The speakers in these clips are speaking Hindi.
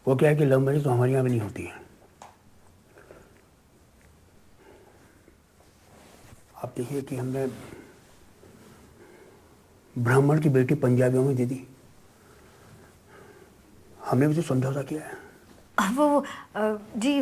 वो क्या है कि लव मैरिज तो हमारे यहाँ भी नहीं होती है। आप देखिए कि हमने ब्राह्मण की बेटी पंजाबियों में दे दी, हमने भी तो समझौता किया है। वो जी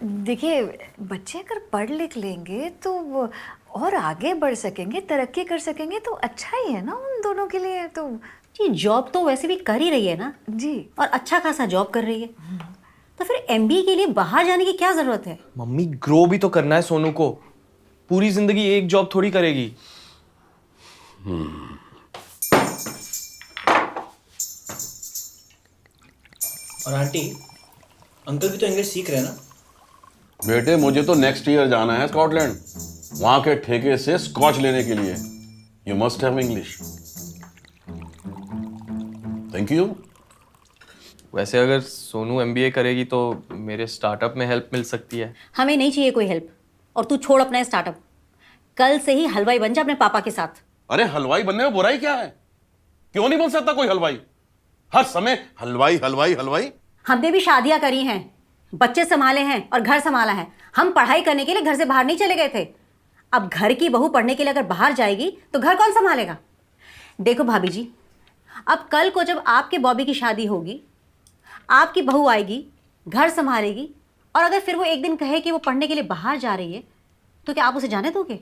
देखिए, बच्चे अगर पढ़ लिख लेंगे तो वो और आगे बढ़ सकेंगे, तरक्की कर सकेंगे तो अच्छा ही है ना उन दोनों के लिए। तो जी जॉब तो वैसे भी कर ही रही है ना जी, और अच्छा खासा जॉब कर रही है, तो फिर एमबीए के लिए बाहर जाने की क्या जरूरत है? मम्मी ग्रो भी तो करना है सोनू को, पूरी जिंदगी एक जॉब थोड़ी करेगी। और आंटी, अंकल भी तो इंग्लिश सीख रहे हैं ना? बेटे मुझे तो नेक्स्ट ईयर जाना है स्कॉटलैंड, वहां के ठेके से स्कॉच लेने के लिए। You must have English. Thank you. वैसे अगर सोनू एमबीए करेगी तो मेरे स्टार्टअप में हेल्प मिल सकती है। हमें नहीं चाहिए कोई हेल्प, और तू छोड़ अपना स्टार्टअप, कल से ही हलवाई बन जा अपने पापा के साथ। अरे हलवाई बनने में बुराई क्या है? क्यों नहीं बन सकता कोई हलवाई? हर समय हलवाई हलवाई हलवाई। हमने भी शादियां करी हैं, बच्चे संभाले हैं और घर संभाला है। हम पढ़ाई करने के लिए घर से बाहर नहीं चले गए थे। अब घर की बहू पढ़ने के लिए अगर बाहर जाएगी तो घर कौन संभालेगा? देखो भाभी जी, अब कल को जब आपके बॉबी की शादी होगी, आपकी बहू आएगी, घर संभालेगी, और अगर फिर वो एक दिन कहे कि वो पढ़ने के लिए बाहर जा रही है, तो क्या आप उसे जाने दोगे?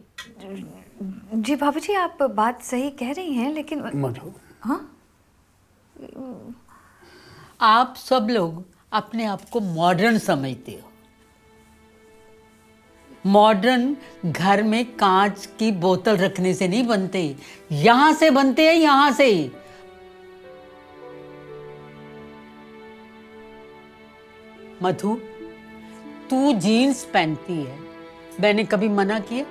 जी भाभी जी, आप बात सही कह रही हैं, लेकिन मधु, हाँ, आप सब लोग अपने आप को मॉडर्न समझते हो। मॉडर्न घर में कांच की बोतल रखने से नहीं बनते, यहां से बनते हैं, यहां से। मधु, तू जीन्स पहनती है, मैंने कभी मना किया?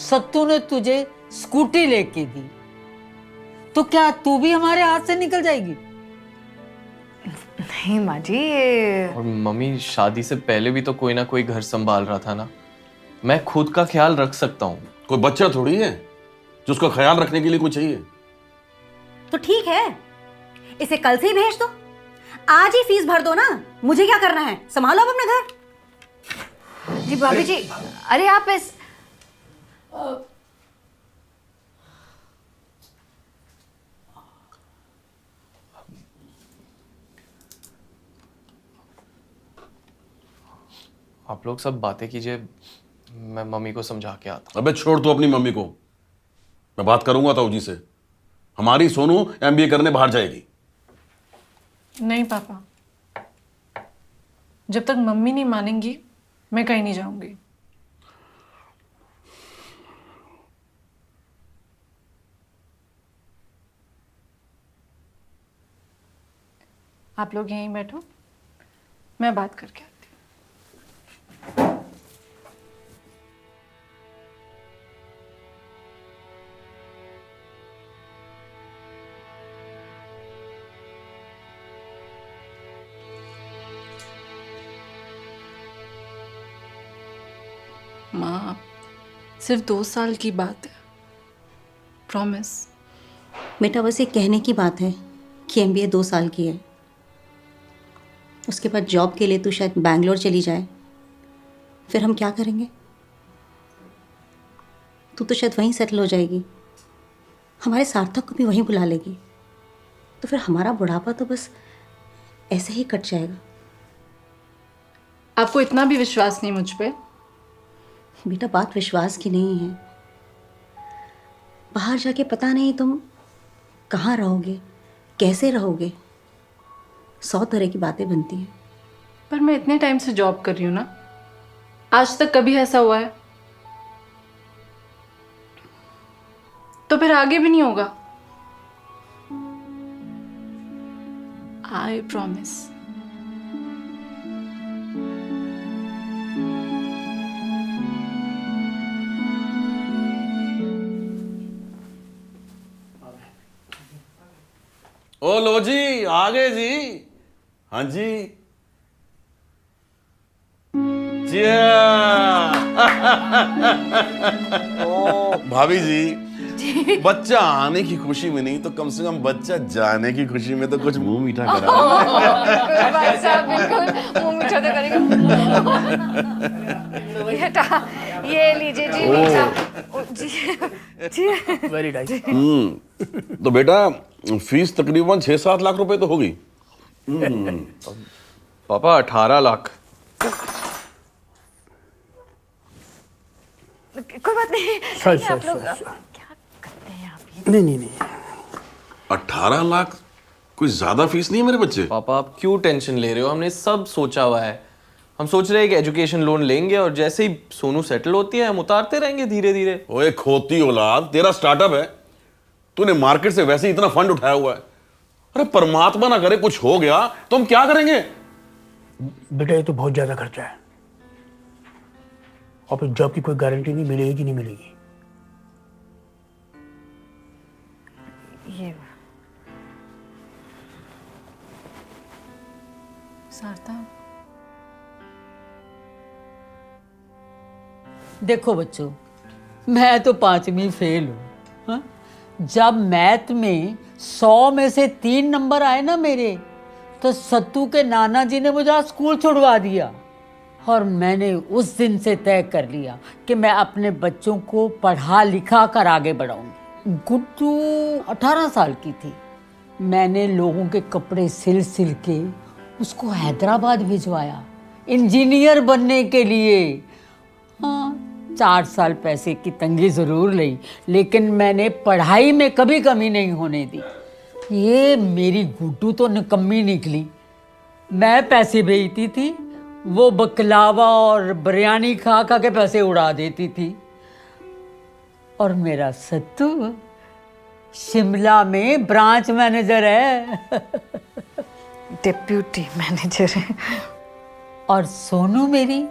सत्तू ने तुझे स्कूटी लेके दी, तो क्या तू भी हमारे हाथ से निकल जाएगी? नहीं माँ जी, ये और मम्मी शादी से पहले भी तो कोई ना कोई घर संभाल रहा था ना, मैं खुद का ख्याल रख सकता हूँ। कोई बच्चा थोड़ी है जो उसका ख्याल रखने के लिए कोई चाहिए। तो ठीक है, इसे कल से ही भेज दो, आज ही फीस भर दो ना। मुझे क्या करना है, संभालो आप अपना घर। जी भाभी जी, अरे आप इस आप लोग सब बातें कीजिए, मैं मम्मी को समझा के आता अबे छोड़ तू अपनी मम्मी को, मैं बात करूंगा ताऊ जी से। हमारी सोनू एमबीए करने बाहर जाएगी। नहीं पापा, जब तक मम्मी नहीं मानेंगी मैं कहीं नहीं जाऊंगी। आप लोग यहीं बैठो, मैं बात करके आती हूँ। माँ, सिर्फ 2 साल की बात है, प्रॉमिस। बेटा बस ये कहने की बात है कि एमबीए 2 साल की है, उसके बाद जॉब के लिए तू शायद बैंगलोर चली जाए, फिर हम क्या करेंगे? तू तो शायद वहीं सेटल हो जाएगी, हमारे सार्थक को भी वहीं बुला लेगी, तो फिर हमारा बुढ़ापा तो बस ऐसे ही कट जाएगा। आपको इतना भी विश्वास नहीं मुझ पे? बेटा बात विश्वास की नहीं है, बाहर जाके पता नहीं तुम कहाँ रहोगे, कैसे रहोगे, 100 तरह की बातें बनती हैं। पर मैं इतने टाइम से जॉब कर रही हूँ ना, आज तक कभी ऐसा हुआ है? तो फिर आगे भी नहीं होगा। I promise. ओ लो जी, आ गए जी। हाँ जी। Cheers! ओ भाभी जी, बच्चा आने की खुशी में नहीं तो कम से कम बच्चा जाने की खुशी में तो कुछ मुंह मीठा करा। बिल्कुल भाई साहब, बिल्कुल मुंह मीठा तो करेगा। बेटा ये लीजिए जी मीठा। जी जी वेरी नाइस। तो बेटा फीस तकरीबन 6-7 लाख रुपए तो होगी। पापा 18 लाख। कोई बात नहीं। सर ये सर आप लोग सर सर। क्या करते हैं आप ये? नहीं नहीं नहीं 18 लाख कोई ज्यादा फीस नहीं है मेरे बच्चे। पापा आप क्यों टेंशन ले रहे हो? हमने सब सोचा हुआ है। हम सोच रहे हैं कि एजुकेशन लोन लेंगे और जैसे ही सोनू सेटल होती है हम उतारते रहेंगे धीरे धीरे। ओए खोती औलाद, तेरा स्टार्टअप है, तूने मार्केट से वैसे ही इतना फंड उठाया हुआ है। अरे परमात्मा ना करे कुछ हो गया तो हम क्या करेंगे? बेटा ये तो बहुत ज़्यादा खर्चा है और फिर जॉब की कोई गारंटी नहीं मिलेगी कि नहीं मिलेगी। ये सारदा, देखो बच्चों, मैं तो 5वीं फेल हूँ। हाँ? जब मैथ में 100 में से 3 नंबर आए ना मेरे, तो सत्तू के नाना जी ने मुझे आज स्कूल छुड़वा दिया। और मैंने उस दिन से तय कर लिया कि मैं अपने बच्चों को पढ़ा लिखा कर आगे बढ़ाऊंगी। गुड्डू 18 साल की थी। मैंने लोगों के कपड़े सिल सिल के उसको हैदराबाद भिजवाया इंजीनियर बनने के लिए। हाँ, 4 साल पैसे की तंगी ज़रूर ली, लेकिन मैंने पढ़ाई में कभी कमी नहीं होने दी। ये मेरी गुड्डू तो निकम्मी निकली। मैं पैसे भेजती थी, वो बकलावा और बिरयानी खा खा के पैसे उड़ा देती थी। और मेरा सत्तू शिमला में ब्रांच मैनेजर है। डिप्यूटी मैनेजर है। और सोनू मेरी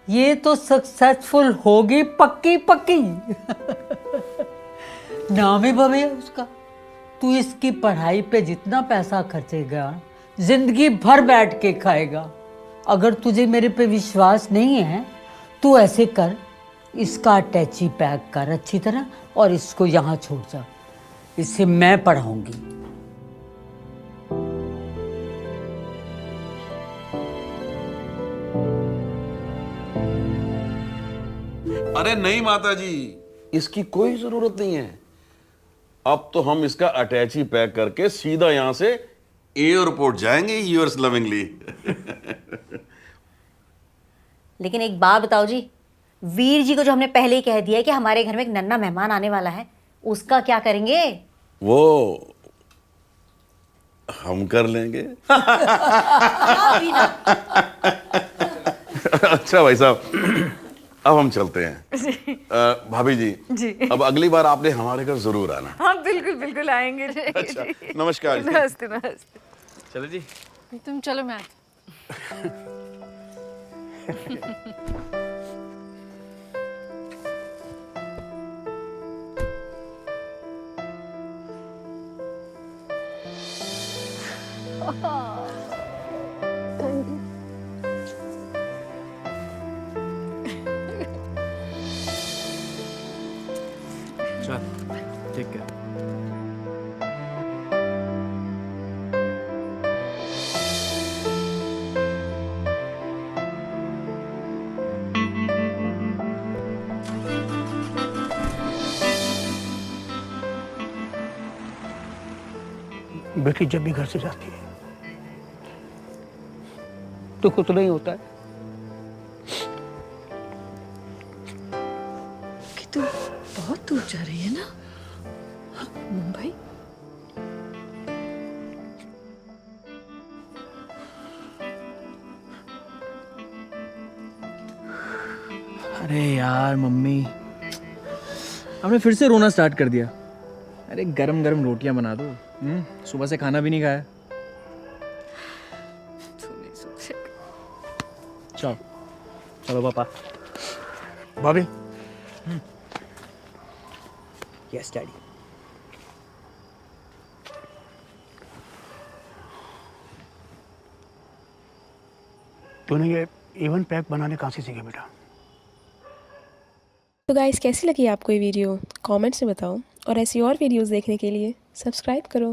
ये तो सक्सेसफुल होगी पक्की पक्की। नाम ही भव्य है उसका। तू इसकी पढ़ाई पे जितना पैसा खर्चेगा जिंदगी भर बैठ के खाएगा। अगर तुझे मेरे पे विश्वास नहीं है तू ऐसे कर, इसका अटैची पैक कर अच्छी तरह और इसको यहाँ छोड़ जा। इसे मैं पढ़ाऊंगी। अरे नहीं माता जी, इसकी कोई जरूरत नहीं है। अब तो हम इसका अटैची पैक करके सीधा यहां से एयरपोर्ट जाएंगे, यूअर्स लविंगली। लेकिन एक बात बताओ जी, वीर जी को जो हमने पहले ही कह दिया है कि हमारे घर में एक नन्हा मेहमान आने वाला है, उसका क्या करेंगे? वो हम कर लेंगे। अच्छा भाई साहब, अब हम चलते हैं। भाभी जी, अब अगली बार आपने हमारे घर जरूर आना। हाँ बिल्कुल बिल्कुल आएंगे। अच्छा, नमस्कार जी। नमस्ते नमस्ते। चलो जी। तुम चलो, मैं आती चल ठीक है। बेटी जब भी घर से जाती है तो कुछ नहीं होता है। कि तू बहुत दूर जा रही है ना, मुंबई? अरे यार मम्मी, हमने फिर से रोना स्टार्ट कर दिया। अरे गरम गरम रोटियां बना दो। सुबह से खाना भी नहीं खाया। चलो चलो पापा। भाभी। Yes daddy. तूने ये इवन पैक बनाने कहाँ से सीखे बेटा? तो गाइस कैसी लगी आपको ये वीडियो कमेंट्स में बताओ और ऐसी और वीडियोस देखने के लिए सब्सक्राइब करो।